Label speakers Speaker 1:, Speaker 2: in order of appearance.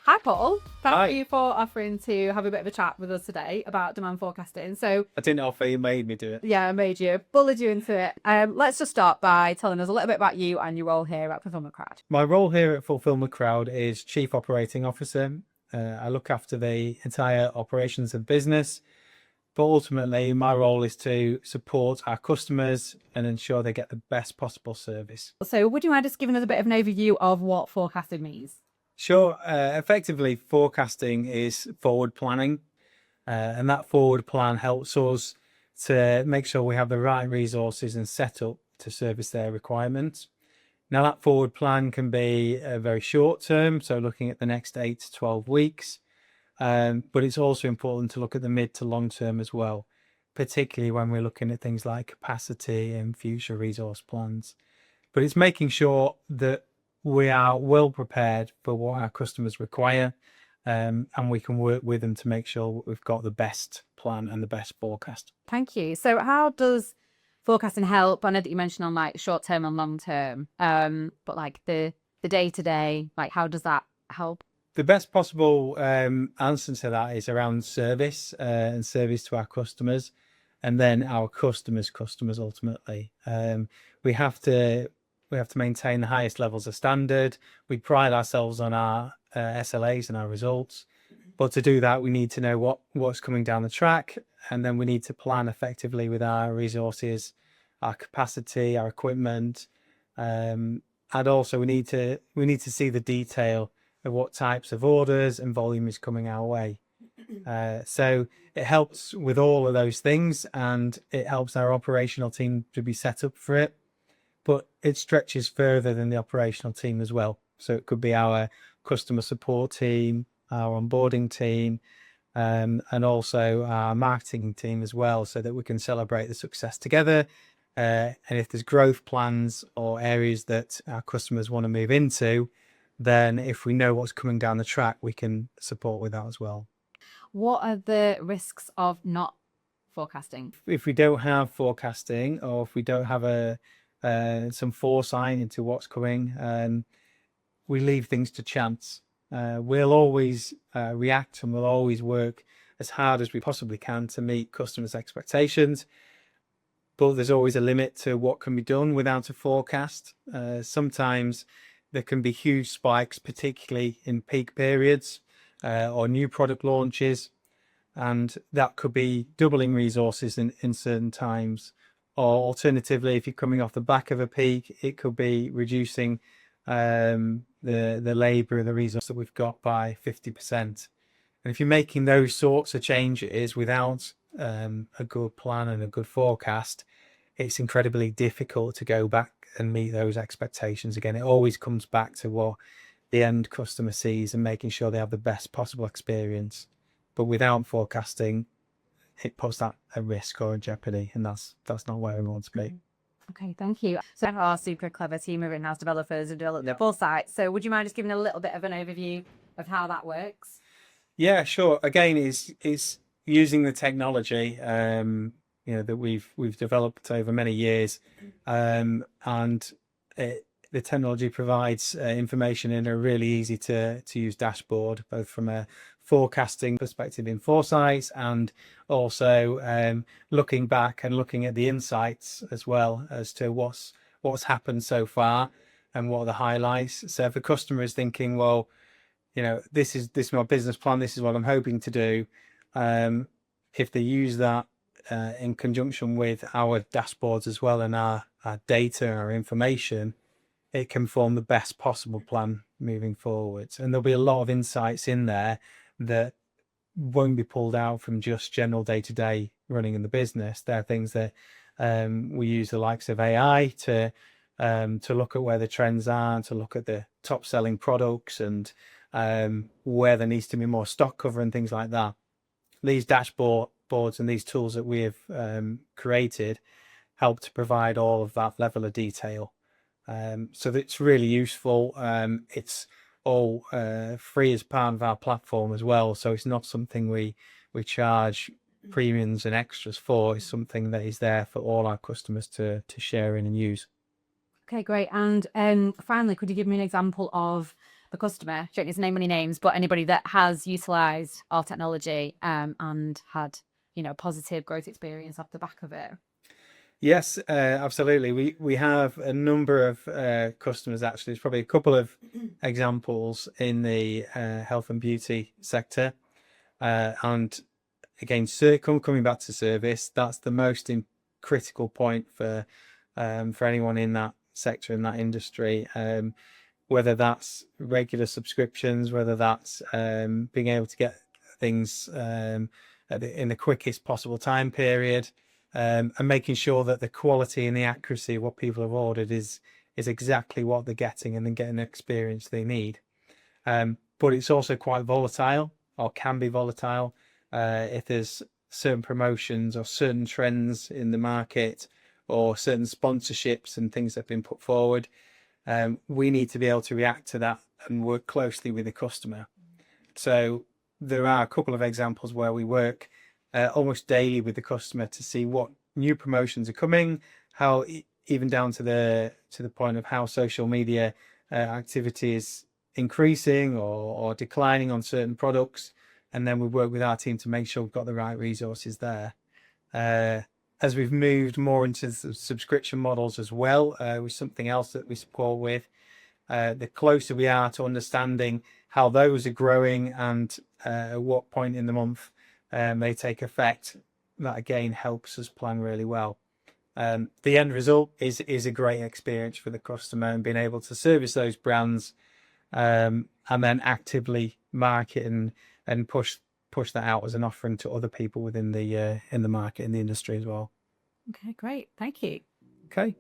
Speaker 1: Hi, Paul. Thank
Speaker 2: Hi.
Speaker 1: you for offering to have a bit of a chat with us today about demand forecasting. So,
Speaker 2: I didn't offer, you made me do it.
Speaker 1: yeah, I made you, bullied you into it. Let's just start by telling us a little bit about you and your role here at Fulfillment Crowd.
Speaker 2: My role here at Fulfillment Crowd is Chief Operating Officer. I look after the entire operations of business, but ultimately my role is to support our customers and ensure they get the best possible service.
Speaker 1: So, would you mind just giving us a bit of an overview of what forecasting means?
Speaker 2: Sure, effectively forecasting is forward planning, and that forward plan helps us to make sure we have the right resources and setup to service their requirements. Now, that forward plan can be very short term, so looking at the next 8 to 12 weeks, but it's also important to look at the mid to long term as well, particularly when we're looking at things like capacity and future resource plans. But it's making sure that we are well prepared for what our customers require, and we can work with them to make sure we've got the best plan and the best forecast.
Speaker 1: Thank you. So, how does forecasting help? I know that you mentioned on like short term and long term, but like the day to day, like how does that help?
Speaker 2: The best possible answer to that is around service and service to our customers, and then our customers' customers ultimately. We have to maintain the highest levels of standard. We pride ourselves on our SLAs and our results, but to do that, we need to know what's coming down the track, and then we need to plan effectively with our resources, our capacity, our equipment, and also we need to see the detail of what types of orders and volume is coming our way. So it helps with all of those things, and it helps our operational team to be set up for it. But it stretches further than the operational team as well. So it could be our customer support team, our onboarding team, and also our marketing team as well, so that we can celebrate the success together. And if there's growth plans or areas that our customers want to move into, then if we know what's coming down the track, we can support with that as well.
Speaker 1: What are the risks of not forecasting?
Speaker 2: If we don't have forecasting, or if we don't have some foresight into what's coming, we leave things to chance. We'll always react, and we'll always work as hard as we possibly can to meet customers' expectations. But there's always a limit to what can be done without a forecast. Sometimes there can be huge spikes, particularly in peak periods or new product launches. And that could be doubling resources in certain times. Or alternatively, if you're coming off the back of a peak, it could be reducing the labor and the resource that we've got by 50%. And if you're making those sorts of changes without a good plan and a good forecast, it's incredibly difficult to go back and meet those expectations again. It always comes back to what the end customer sees and making sure they have the best possible experience. But without forecasting, it puts that at risk or in jeopardy, and that's not where we want to be.
Speaker 1: Okay, thank you. So our super clever team of in-house developers who develop the Foresight. So would you mind just giving a little bit of an overview of how that works?
Speaker 2: Yeah, sure. Again, is using the technology that we've developed over many years, and the technology provides information in a really easy to use dashboard, both from a forecasting perspective in Foresight, and also looking back and looking at the insights as well as to what's happened so far and what are the highlights. So if a customer is thinking, well, this is my business plan, this is what I'm hoping to do, if they use that in conjunction with our dashboards as well, and our data, our information, it can form the best possible plan moving forwards. And there'll be a lot of insights in there that won't be pulled out from just general day-to-day running in the business. There are things that we use the likes of AI to look at where the trends are, to look at the top selling products, and where there needs to be more stock cover and things like that. These dashboards and these tools that we have created help to provide all of that level of detail. So it's really useful. It's all free as part of our platform as well. So it's not something we charge premiums and extras for. It's something that is there for all our customers to share in and use.
Speaker 1: Okay, great. And finally, could you give me an example of the customer, don't need to name any names, but anybody that has utilized our technology and had, you know, positive growth experience off the back of it?
Speaker 2: Yes, absolutely. We have a number of customers. Actually, there's probably a couple of examples in the health and beauty sector, and again, coming back to service, that's the most critical point for anyone in that sector, in that industry. Whether that's regular subscriptions, whether that's being able to get things in the quickest possible time period, and making sure that the quality and the accuracy of what people have ordered is exactly what they're getting, and then getting the experience they need. But it's also quite volatile, or can be volatile, if there's certain promotions or certain trends in the market, or certain sponsorships and things that have been put forward. We need to be able to react to that and work closely with the customer. So there are a couple of examples where we work almost daily with the customer to see what new promotions are coming, how even down to the point of how social media activity is increasing or declining on certain products, and then we work with our team to make sure we've got the right resources there. As we've moved more into the subscription models as well, with something else that we support with, the closer we are to understanding how those are growing and at what point in the month they take effect, that again helps us plan really well. The end result is a great experience for the customer, and being able to service those brands, and then actively market and push that out as an offering to other people within the market, in the industry as well.
Speaker 1: Okay, great. Thank you.
Speaker 2: Okay.